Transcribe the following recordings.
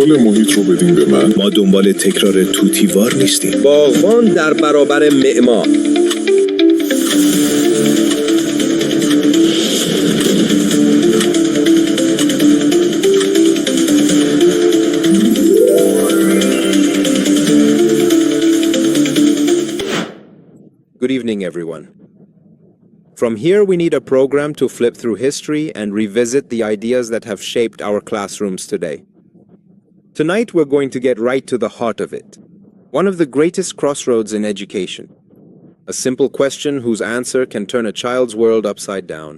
مثال محیط رو بدین به من. ما دنبال تکرار توتیوار نیستیم. باغبان در برابر معمار. Good evening, everyone. From here, we need a program to flip through history and revisit the ideas that have shaped our classrooms today. Tonight, we're going to get right to the heart of it. One of the greatest crossroads in education. A simple question whose answer can turn a child's world upside down.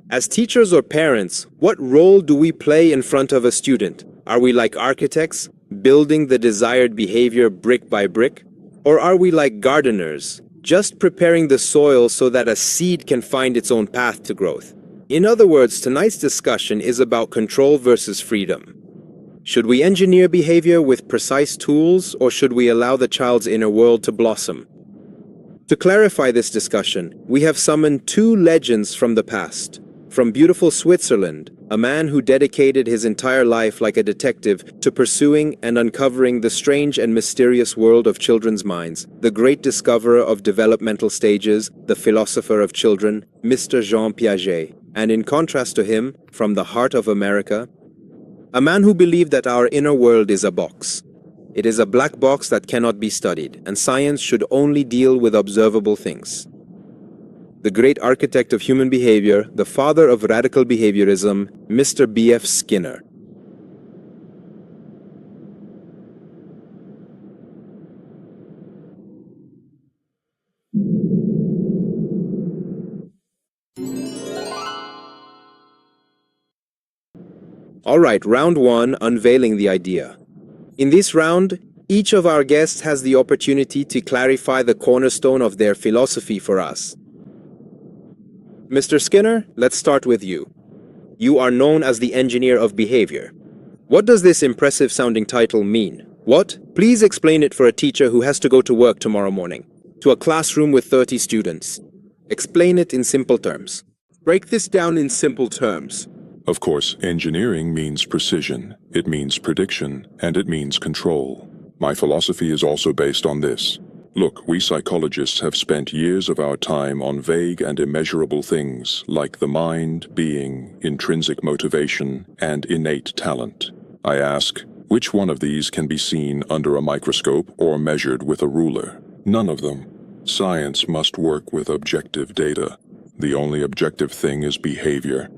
As teachers or parents, what role do we play in front of a student? Are we like architects, building the desired behavior brick by brick? Or are we like gardeners, just preparing the soil so that a seed can find its own path to growth? In other words, tonight's discussion is about control versus freedom. Should we engineer behavior with precise tools, or should we allow the child's inner world to blossom? To clarify this discussion, we have summoned two legends from the past. From beautiful Switzerland, a man who dedicated his entire life like a detective to pursuing and uncovering the strange and mysterious world of children's minds, the great discoverer of developmental stages, the philosopher of children, Mr. Jean Piaget. And in contrast to him, from the heart of America, a man who believed that our inner world is a box. It is a black box that cannot be studied, and science should only deal with observable things. The great architect of human behavior, the father of radical behaviorism, Mr. B.F. Skinner. All right, round one, unveiling the idea. In this round, each of our guests has the opportunity to clarify the cornerstone of their philosophy for us. Mr. Skinner, let's start with you. You are known as the engineer of behavior. What does this impressive-sounding title mean? What? Please explain it for a teacher who has to go to work tomorrow morning, to a classroom with 30 students. Explain it in simple terms. Break this down in simple terms. Of course, engineering means precision, it means prediction, and it means control. My philosophy is also based on this. Look, we psychologists have spent years of our time on vague and immeasurable things like the mind, being, intrinsic motivation, and innate talent. I ask, which one of these can be seen under a microscope or measured with a ruler? None of them. Science must work with objective data. The only objective thing is behavior.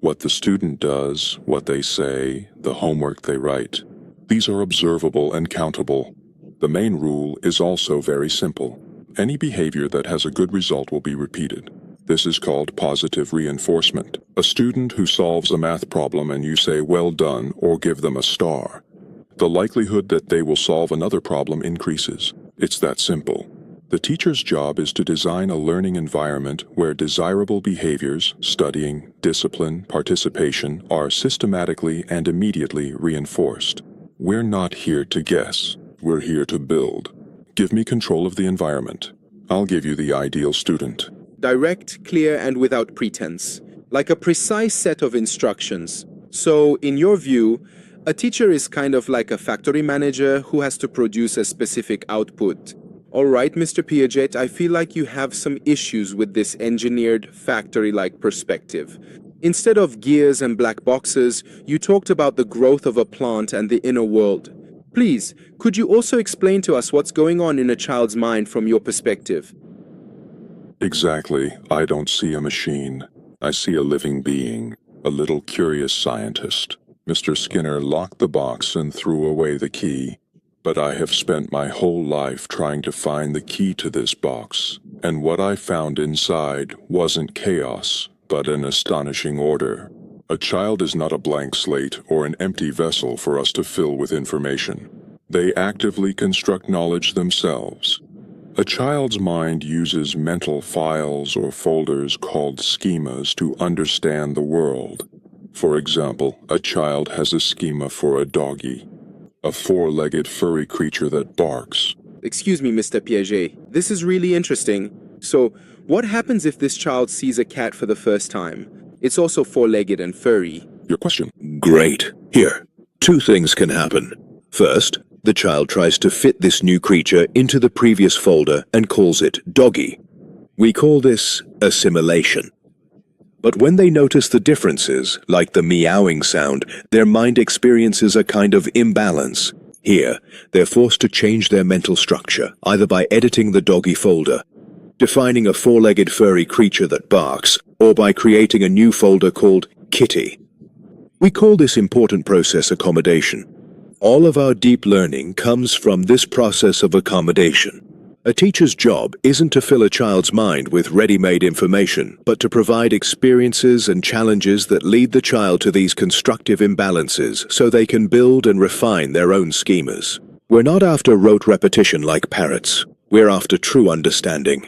What the student does, what they say, the homework they write. These are observable and countable. The main rule is also very simple. Any behavior that has a good result will be repeated. This is called positive reinforcement. A student who solves a math problem and you say, "Well done," or give them a star, the likelihood that they will solve another problem increases. It's that simple. The teacher's job is to design a learning environment where desirable behaviors, studying, discipline, participation, are systematically and immediately reinforced. We're not here to guess. We're here to build. Give me control of the environment. I'll give you the ideal student. Direct, clear, and without pretense. Like a precise set of instructions. So, in your view, a teacher is kind of like a factory manager who has to produce a specific output. All right, Mr. Piaget, I feel like you have some issues with this engineered, factory-like perspective. Instead of gears and black boxes, you talked about the growth of a plant and the inner world. Please, could you also explain to us what's going on in a child's mind from your perspective? Exactly. I don't see a machine. I see a living being, a little curious scientist. Mr. Skinner locked the box and threw away the key. But I have spent my whole life trying to find the key to this box, and what I found inside wasn't chaos, but an astonishing order. A child is not a blank slate or an empty vessel for us to fill with information. They actively construct knowledge themselves. A child's mind uses mental files or folders called schemas to understand the world. For example, a child has a schema for a doggy, a four-legged furry creature that barks. Excuse me, Mr. Piaget. This is really interesting. So, what happens if this child sees a cat for the first time? It's also four-legged and furry. Your question. Great. Here, Two things can happen. First, the child tries to fit this new creature into the previous folder and calls it doggy. We call this assimilation. But when they notice the differences, like the meowing sound, their mind experiences a kind of imbalance. Here, they're forced to change their mental structure, either by editing the doggy folder, defining a four-legged furry creature that barks, or by creating a new folder called kitty. We call this important process accommodation. All of our deep learning comes from this process of accommodation. A teacher's job isn't to fill a child's mind with ready-made information, but to provide experiences and challenges that lead the child to these constructive imbalances so they can build and refine their own schemas. We're not after rote repetition like parrots. We're after true understanding.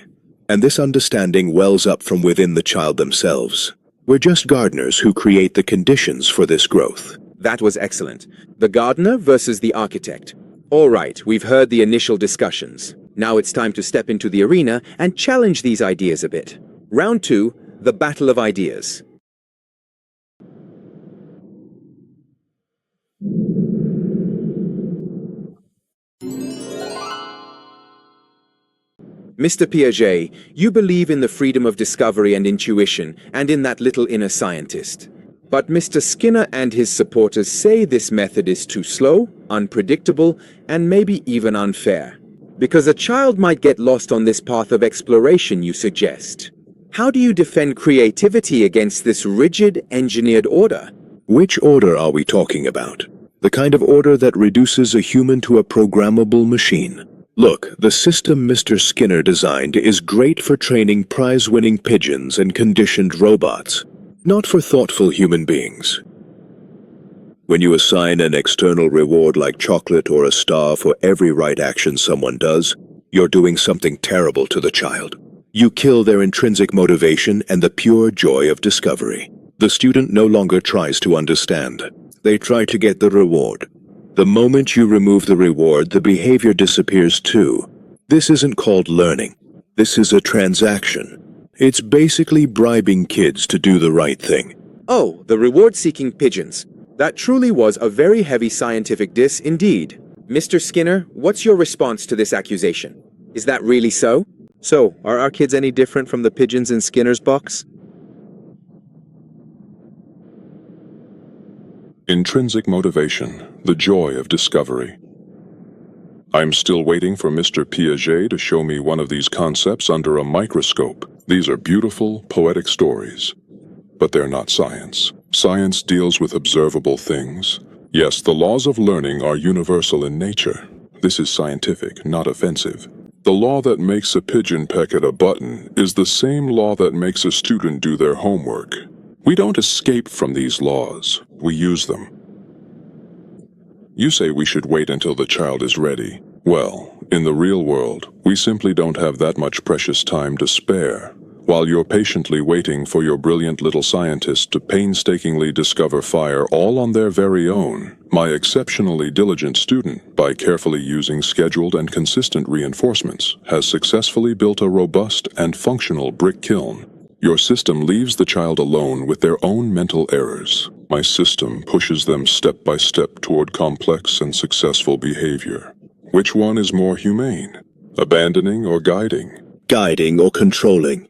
And this understanding wells up from within the child themselves. We're just gardeners who create the conditions for this growth. That was excellent. The gardener versus the architect. All right, we've heard the initial discussions. Now it's time to step into the arena and challenge these ideas a bit. Round 2, the battle of ideas. Mr. Piaget, you believe in the freedom of discovery and intuition, and in that little inner scientist. But Mr. Skinner and his supporters say this method is too slow, unpredictable, and maybe even unfair. Because a child might get lost on this path of exploration you suggest. How do you defend creativity against this rigid, engineered order? Which order are we talking about? The kind of order that reduces a human to a programmable machine. Look, the system Mr. Skinner designed is great for training prize-winning pigeons and conditioned robots, not for thoughtful human beings. When you assign an external reward like chocolate or a star for every right action someone does, you're doing something terrible to the child. You kill their intrinsic motivation and the pure joy of discovery. The student no longer tries to understand. They try to get the reward. The moment you remove the reward, the behavior disappears too. This isn't called learning. This is a transaction. It's basically bribing kids to do the right thing. Oh, the reward-seeking pigeons. That truly was a very heavy scientific diss indeed. Mr. Skinner, what's your response to this accusation? Is that really so? So, are our kids any different from the pigeons in Skinner's box? Intrinsic motivation, the joy of discovery. I'm still waiting for Mr. Piaget to show me one of these concepts under a microscope. These are beautiful, poetic stories. But they're not science. Science deals with observable things. Yes, the laws of learning are universal in nature. This is scientific, not offensive. The law that makes a pigeon peck at a button is the same law that makes a student do their homework. We don't escape from these laws. We use them. You say we should wait until the child is ready. Well, in the real world, we simply don't have that much precious time to spare. While you're patiently waiting for your brilliant little scientist to painstakingly discover fire all on their very own, my exceptionally diligent student, by carefully using scheduled and consistent reinforcements, has successfully built a robust and functional brick kiln. Your system leaves the child alone with their own mental errors. My system pushes them step by step toward complex and successful behavior. Which one is more humane? Abandoning or guiding? Guiding or controlling.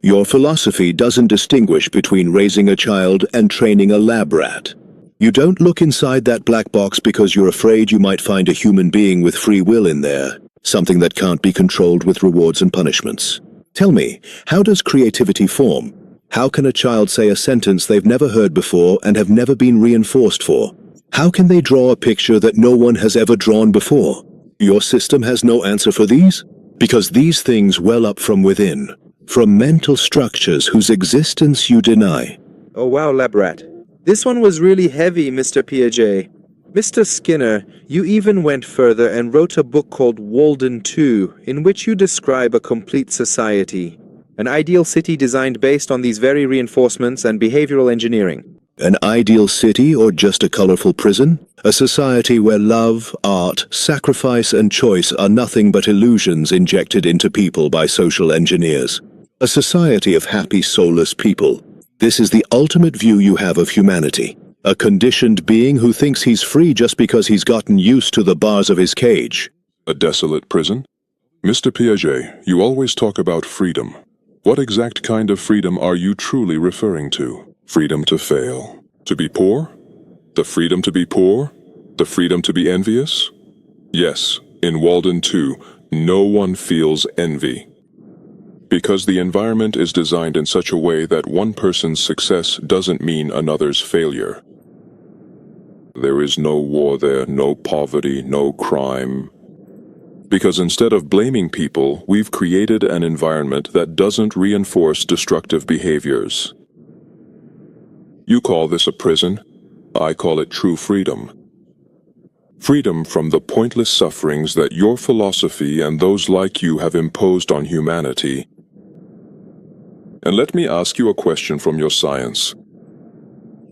Your philosophy doesn't distinguish between raising a child and training a lab rat. You don't look inside that black box because you're afraid you might find a human being with free will in there, something that can't be controlled with rewards and punishments. Tell me, how does creativity form? How can a child say a sentence they've never heard before and have never been reinforced for? How can they draw a picture that no one has ever drawn before? Your system has no answer for these? Because these things well up from within, from mental structures whose existence you deny. Oh wow, lab rat. This one was really heavy, Mr. Piaget. Mr. Skinner, you even went further and wrote a book called Walden 2, in which you describe a complete society. An ideal city designed based on these very reinforcements and behavioral engineering. An ideal city or just a colorful prison? A society where love, art, sacrifice and choice are nothing but illusions injected into people by social engineers. A society of happy, soulless people. This is the ultimate view you have of humanity. A conditioned being who thinks he's free just because he's gotten used to the bars of his cage. A desolate prison? Mr. Piaget, you always talk about freedom. What exact kind of freedom are you truly referring to? Freedom to fail? To be poor? The freedom to be poor? The freedom to be envious? Yes, in Walden 2, no one feels envy. Because the environment is designed in such a way that one person's success doesn't mean another's failure. There is no war there, no poverty, no crime. Because instead of blaming people, we've created an environment that doesn't reinforce destructive behaviors. You call this a prison? I call it true freedom. Freedom from the pointless sufferings that your philosophy and those like you have imposed on humanity. And let me ask you a question from your science.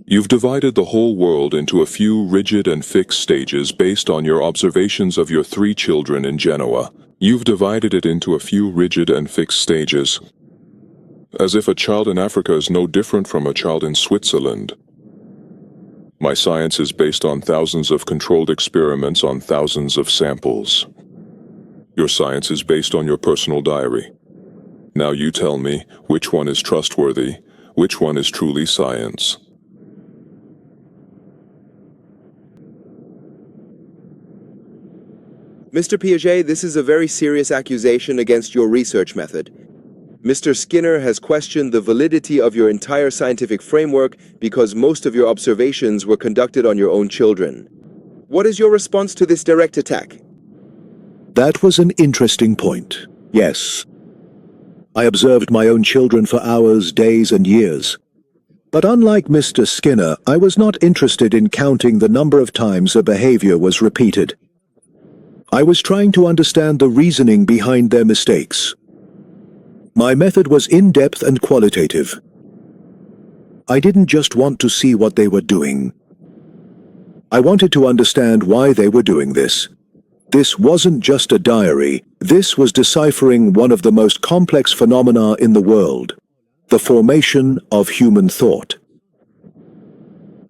You've divided the whole world into a few rigid and fixed stages based on your observations of your 3 children in Genoa. You've divided it into a few rigid and fixed stages, as if a child in Africa is no different from a child in Switzerland. My science is based on thousands of controlled experiments on thousands of samples. Your science is based on your personal diary. Now you tell me which one is trustworthy, which one is truly science. Mr. Piaget, this is a very serious accusation against your research method. Mr. Skinner has questioned the validity of your entire scientific framework because most of your observations were conducted on your own children. What is your response to this direct attack? That was an interesting point. Yes. I observed my own children for hours, days, and years. But unlike Mr. Skinner, I was not interested in counting the number of times a behavior was repeated. I was trying to understand the reasoning behind their mistakes. My method was in-depth and qualitative. I didn't just want to see what they were doing. I wanted to understand why they were doing this. This wasn't just a diary. This was deciphering one of the most complex phenomena in the world, the formation of human thought.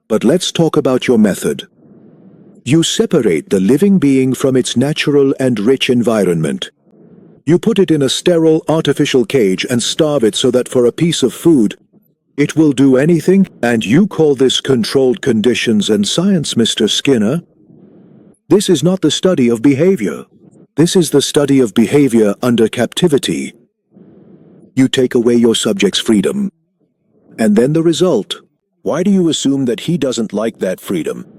But let's talk about your method. You separate the living being from its natural and rich environment. You put it in a sterile, artificial cage and starve it so that for a piece of food, it will do anything, and you call this controlled conditions and science, Mr. Skinner? This is not the study of behavior. This is the study of behavior under captivity. You take away your subject's freedom. And then the result. Why do you assume that he doesn't like that freedom?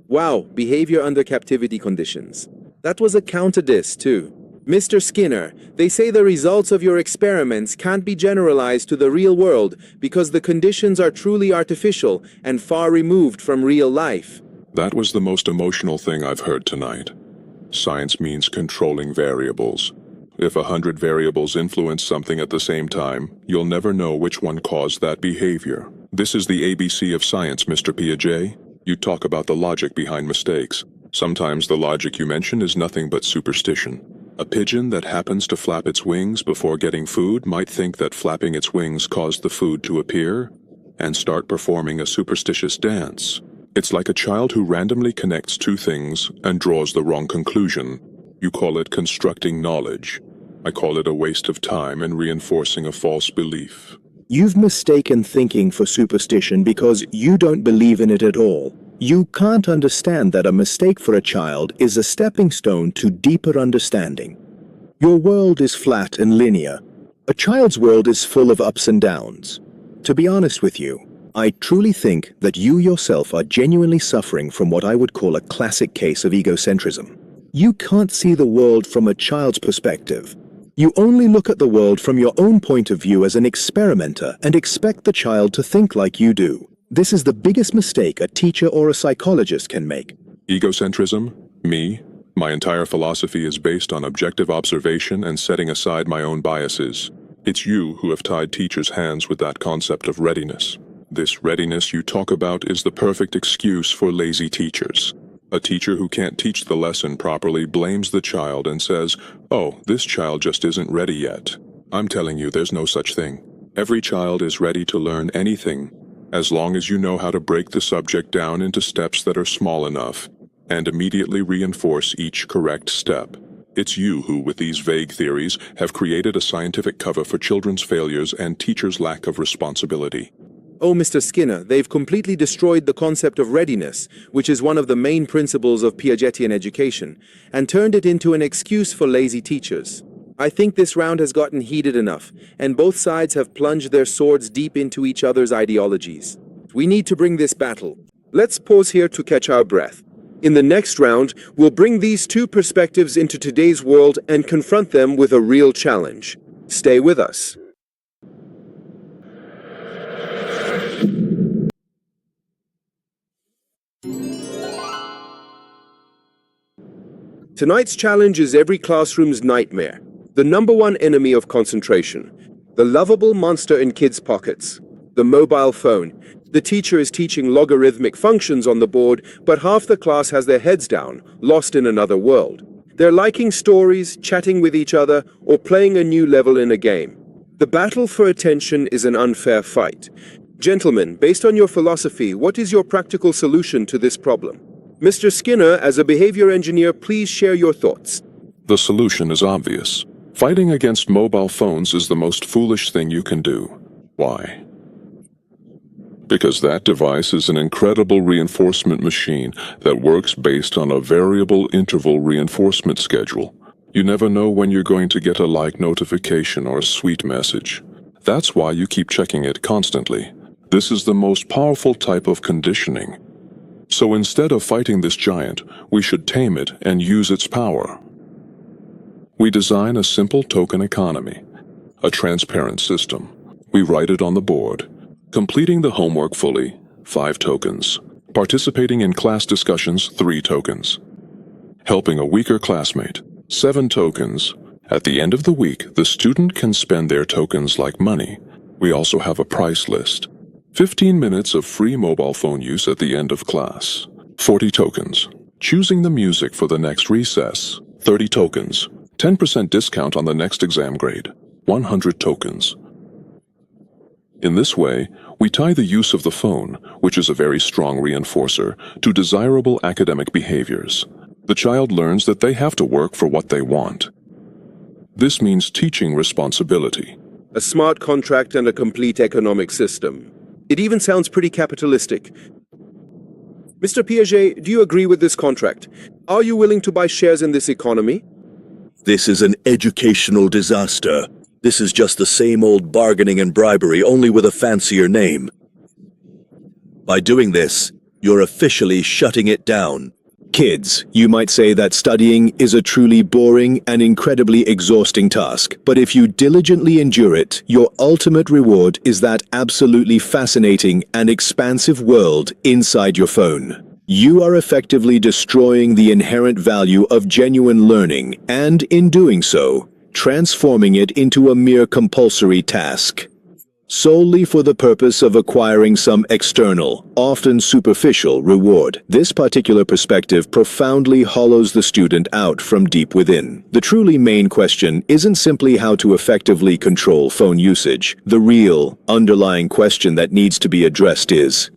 Wow, behavior under captivity conditions. That was a counter-diss, too. Mr. Skinner, they say the results of your experiments can't be generalized to the real world because the conditions are truly artificial and far removed from real life. That was the most emotional thing I've heard tonight. Science means controlling variables. If 100 variables influence something at the same time, you'll never know which one caused that behavior. This is the ABC of science, Mr. Piaget. You talk about the logic behind mistakes. Sometimes the logic you mention is nothing but superstition. A pigeon that happens to flap its wings before getting food might think that flapping its wings caused the food to appear and start performing a superstitious dance. It's like a child who randomly connects 2 things and draws the wrong conclusion. You call it constructing knowledge. I call it a waste of time and reinforcing a false belief. You've mistaken thinking for superstition because you don't believe in it at all. You can't understand that a mistake for a child is a stepping stone to deeper understanding. Your world is flat and linear. A child's world is full of ups and downs. To be honest with you, I truly think that you yourself are genuinely suffering from what I would call a classic case of egocentrism. You can't see the world from a child's perspective. You only look at the world from your own point of view as an experimenter and expect the child to think like you do. This is the biggest mistake a teacher or a psychologist can make. Egocentrism? Me? My entire philosophy is based on objective observation and setting aside my own biases. It's you who have tied teachers' hands with that concept of readiness. This readiness you talk about is the perfect excuse for lazy teachers. A teacher who can't teach the lesson properly blames the child and says, "Oh, this child just isn't ready yet." I'm telling you, there's no such thing. Every child is ready to learn anything. as long as you know how to break the subject down into steps that are small enough and immediately reinforce each correct step. It's you who, with these vague theories, have created a scientific cover for children's failures and teachers' lack of responsibility. Oh, Mr. Skinner, they've completely destroyed the concept of readiness, which is one of the main principles of Piagetian education, and turned it into an excuse for lazy teachers. I think this round has gotten heated enough, and both sides have plunged their swords deep into each other's ideologies. We need to bring this battle. Let's pause here to catch our breath. In the next round, we'll bring these two perspectives into today's world and confront them with a real challenge. Stay with us. Tonight's challenge is every classroom's nightmare, the number one enemy of concentration, the lovable monster in kids' pockets, the mobile phone. The teacher is teaching logarithmic functions on the board, but half the class has their heads down, lost in another world. They're liking stories, chatting with each other, or playing a new level in a game. The battle for attention is an unfair fight. Gentlemen, based on your philosophy, what is your practical solution to this problem? Mr. Skinner, as a behavior engineer, please share your thoughts. The solution is obvious. Fighting against mobile phones is the most foolish thing you can do. Why? Because that device is an incredible reinforcement machine that works based on a variable interval reinforcement schedule. You never know when you're going to get a like notification or a sweet message. That's why you keep checking it constantly. This is the most powerful type of conditioning. So instead of fighting this giant, we should tame it and use its power. We design a simple token economy, a transparent system. We write it on the board. Completing the homework fully, 5 tokens. Participating in class discussions, 3 tokens. Helping a weaker classmate, 7 tokens. At the end of the week, the student can spend their tokens like money. We also have a price list. 15 minutes of free mobile phone use at the end of class, 40 tokens. Choosing the music for the next recess, 30 tokens. 10% discount on the next exam grade, 100 tokens. In this way, we tie the use of the phone, which is a very strong reinforcer, to desirable academic behaviors. The child learns that they have to work for what they want. This means teaching responsibility. A smart contract and a complete economic system. It even sounds pretty capitalistic. Mr. Piaget, do you agree with this contract? Are you willing to buy shares in this economy? This is an educational disaster. This is just the same old bargaining and bribery, only with a fancier name. By doing this, you're officially shutting it down. Kids, you might say that studying is a truly boring and incredibly exhausting task, but if you diligently endure it, your ultimate reward is that absolutely fascinating and expansive world inside your phone. You are effectively destroying the inherent value of genuine learning and, in doing so, transforming it into a mere compulsory task, solely for the purpose of acquiring some external, often superficial, reward. This particular perspective profoundly hollows the student out from deep within. The truly main question isn't simply how to effectively control phone usage. The real, underlying question that needs to be addressed is,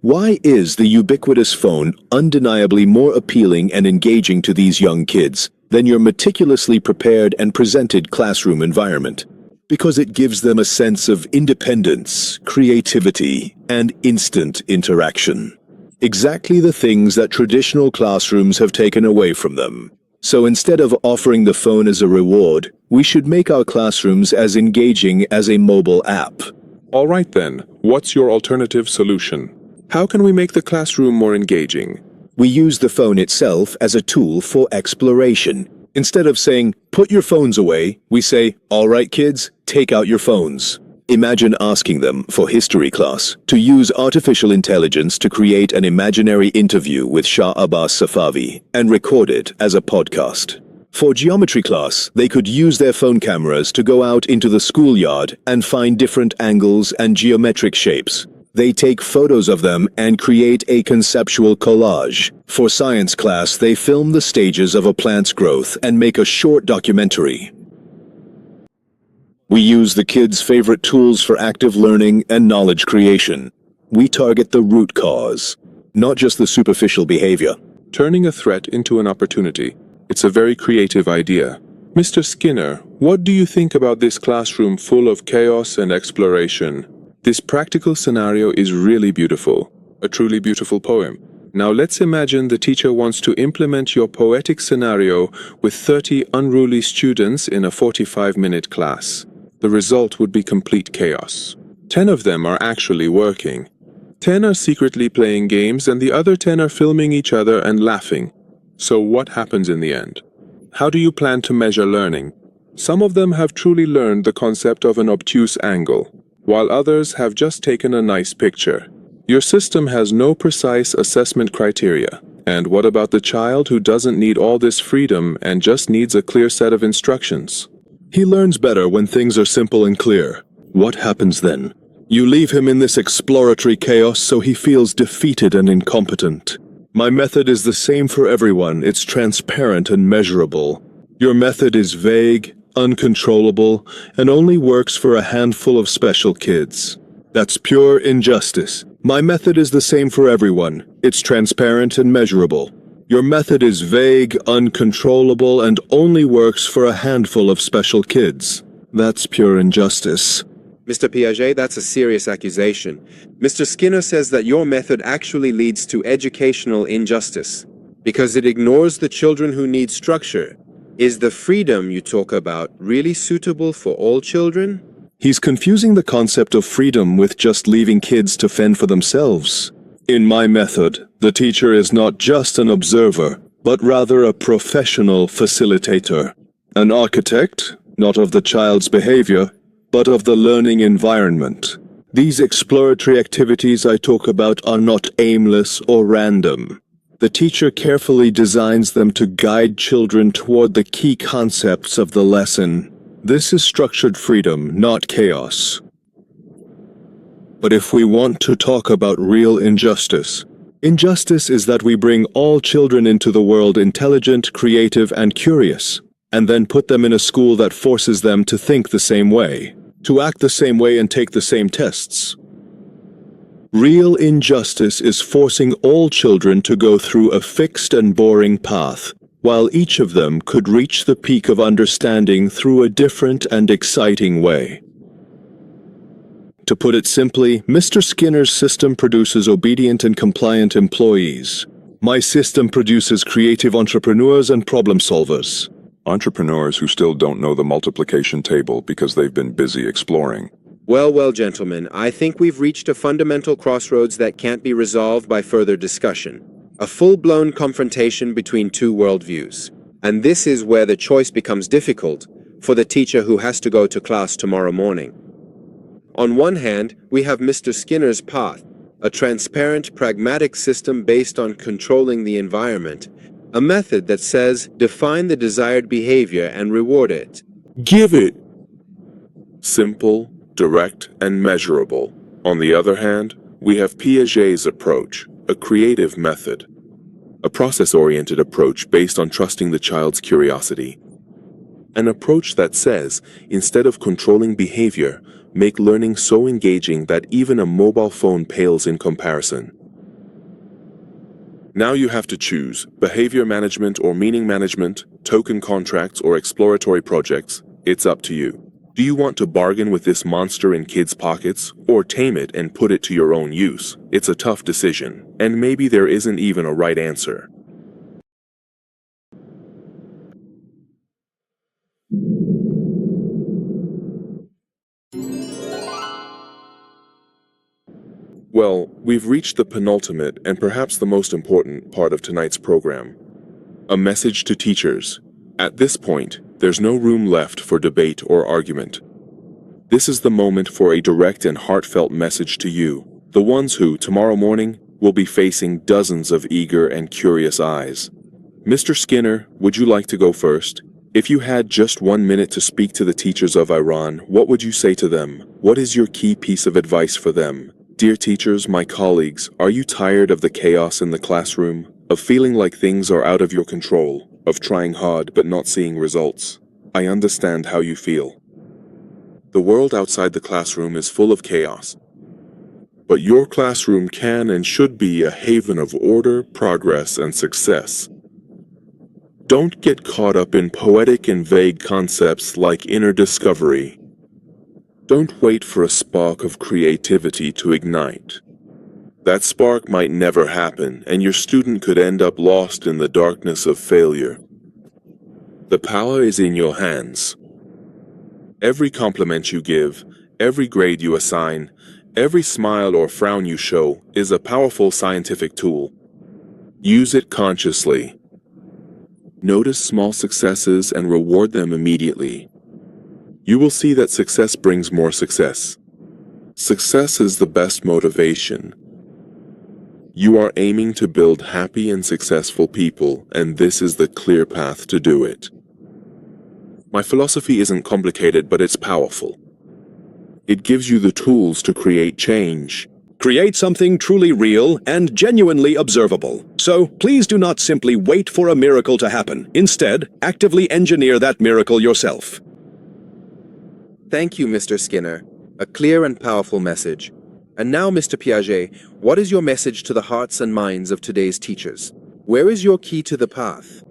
why is the ubiquitous phone undeniably more appealing and engaging to these young kids than your meticulously prepared and presented classroom environment? Because it gives them a sense of independence, creativity, and instant interaction. Exactly the things that traditional classrooms have taken away from them. So instead of offering the phone as a reward, we should make our classrooms as engaging as a mobile app. All right then, what's your alternative solution? How can we make the classroom more engaging? We use the phone itself as a tool for exploration. Instead of saying, "Put your phones away," we say, "All right, kids, take out your phones." Imagine asking them, for history class, to use artificial intelligence to create an imaginary interview with Shah Abbas Safavi and record it as a podcast. For geometry class, they could use their phone cameras to go out into the schoolyard and find different angles and geometric shapes. They take photos of them and create a conceptual collage. For science class, they film the stages of a plant's growth and make a short documentary. We use the kids' favorite tools for active learning and knowledge creation. We target the root cause, not just the superficial behavior. Turning a threat into an opportunity. It's a very creative idea. Mr. Skinner, what do you think about this classroom full of chaos and exploration? This practical scenario is really beautiful. A truly beautiful poem. Now let's imagine the teacher wants to implement your poetic scenario with 30 unruly students in a 45-minute class. The result would be complete chaos. 10 of them are actually working. 10 are secretly playing games and the other 10 are filming each other and laughing. So what happens in the end? How do you plan to measure learning? Some of them have truly learned the concept of an obtuse angle, while others have just taken a nice picture. Your system has no precise assessment criteria. And what about the child who doesn't need all this freedom and just needs a clear set of instructions? He learns better when things are simple and clear. What happens then? You leave him in this exploratory chaos so he feels defeated and incompetent. My method is the same for everyone. It's transparent and measurable. Your method is vague, uncontrollable, and only works for a handful of special kids. That's pure injustice. My method is the same for everyone. It's transparent and measurable. Your method is vague, uncontrollable, and only works for a handful of special kids. That's pure injustice. Mr. Piaget, that's a serious accusation. Mr. Skinner says that your method actually leads to educational injustice because it ignores the children who need structure. Is the freedom you talk about really suitable for all children? He's confusing the concept of freedom with just leaving kids to fend for themselves. In my method, the teacher is not just an observer, but rather a professional facilitator. An architect, not of the child's behavior, but of the learning environment. These exploratory activities I talk about are not aimless or random. The teacher carefully designs them to guide children toward the key concepts of the lesson. This is structured freedom, not chaos. But if we want to talk about real injustice, injustice is that we bring all children into the world intelligent, creative, and curious, and then put them in a school that forces them to think the same way, to act the same way and take the same tests. Real injustice is forcing all children to go through a fixed and boring path, while each of them could reach the peak of understanding through a different and exciting way. To put it simply, Mr. Skinner's system produces obedient and compliant employees. My system produces creative entrepreneurs and problem solvers. Entrepreneurs who still don't know the multiplication table because they've been busy exploring. Well, gentlemen, I think we've reached a fundamental crossroads that can't be resolved by further discussion. A full-blown confrontation between two worldviews. And this is where the choice becomes difficult for the teacher who has to go to class tomorrow morning. On one hand, we have Mr. Skinner's path, a transparent, pragmatic system based on controlling the environment, a method that says, define the desired behavior and reward it. Give it! Simple, direct, and measurable. On the other hand, we have Piaget's approach, a creative method, a process-oriented approach based on trusting the child's curiosity. An approach that says, instead of controlling behavior, make learning so engaging that even a mobile phone pales in comparison. Now you have to choose behavior management or meaning management, token contracts or exploratory projects. It's up to you. Do you want to bargain with this monster in kids' pockets or tame it and put it to your own use? It's a tough decision, and maybe there isn't even a right answer. Well, we've reached the penultimate and perhaps the most important part of tonight's program. A message to teachers. At this point, there's no room left for debate or argument. This is the moment for a direct and heartfelt message to you, the ones who, tomorrow morning, will be facing dozens of eager and curious eyes. Mr. Skinner, would you like to go first? If you had just 1 minute to speak to the teachers of Iran, what would you say to them? What is your key piece of advice for them? Dear teachers, my colleagues, are you tired of the chaos in the classroom? Of feeling like things are out of your control? Of trying hard but not seeing results? I understand how you feel. The world outside the classroom is full of chaos. But your classroom can and should be a haven of order, progress, and success. Don't get caught up in poetic and vague concepts like inner discovery. Don't wait for a spark of creativity to ignite. That spark might never happen, and your student could end up lost in the darkness of failure. The power is in your hands. Every compliment you give, every grade you assign, every smile or frown you show is a powerful scientific tool. Use it consciously. Notice small successes and reward them immediately. You will see that success brings more success. Success is the best motivation. You are aiming to build happy and successful people, and this is the clear path to do it. My philosophy isn't complicated, but it's powerful. It gives you the tools to create change. Create something truly real and genuinely observable. So please do not simply wait for a miracle to happen. Instead, actively engineer that miracle yourself. Thank you, Mr. Skinner. A clear and powerful message. And now, Mr. Piaget, what is your message to the hearts and minds of today's teachers? Where is your key to the path?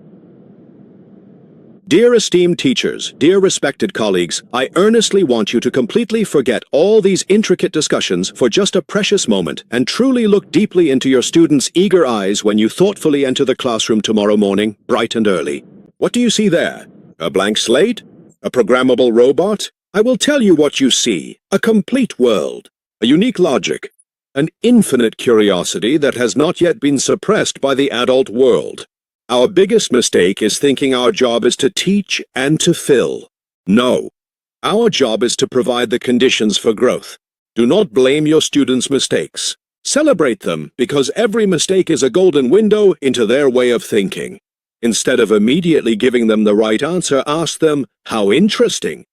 Dear esteemed teachers, dear respected colleagues, I earnestly want you to completely forget all these intricate discussions for just a precious moment and truly look deeply into your students' eager eyes when you thoughtfully enter the classroom tomorrow morning, bright and early. What do you see there? A blank slate? A programmable robot? I will tell you what you see. A complete world. A unique logic. An infinite curiosity that has not yet been suppressed by the adult world. Our biggest mistake is thinking our job is to teach and to fill. No. Our job is to provide the conditions for growth. Do not blame your students' mistakes. Celebrate them, because every mistake is a golden window into their way of thinking. Instead of immediately giving them the right answer, ask them, "How interesting."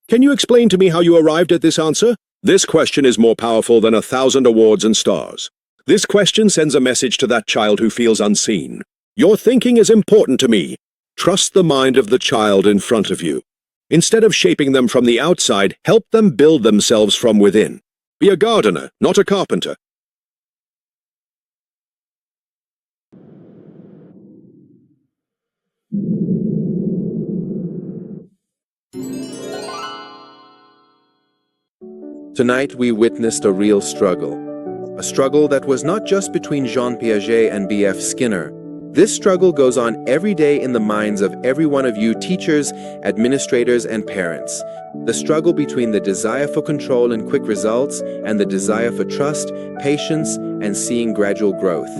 Can you explain to me how you arrived at this answer? This question is more powerful than 1,000 awards and stars. This question sends a message to that child who feels unseen. Your thinking is important to me. Trust the mind of the child in front of you. Instead of shaping them from the outside, help them build themselves from within. Be a gardener, not a carpenter. Tonight we witnessed a real struggle. A struggle that was not just between Jean Piaget and B.F. Skinner. This struggle goes on every day in the minds of every one of you teachers, administrators, and parents. The struggle between the desire for control and quick results and the desire for trust, patience, and seeing gradual growth.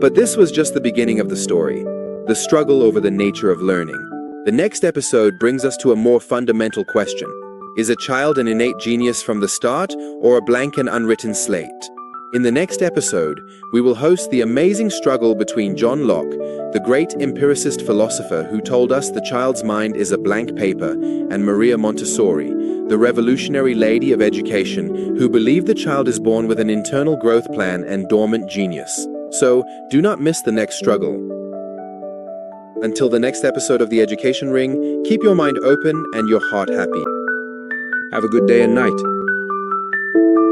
But this was just the beginning of the story, the struggle over the nature of learning. The next episode brings us to a more fundamental question. Is a child an innate genius from the start or a blank and unwritten slate? In the next episode, we will host the amazing struggle between John Locke, the great empiricist philosopher who told us the child's mind is a blank paper, and Maria Montessori, the revolutionary lady of education who believed the child is born with an internal growth plan and dormant genius. So, do not miss the next struggle. Until the next episode of The Education Ring, keep your mind open and your heart happy. Have a good day and night.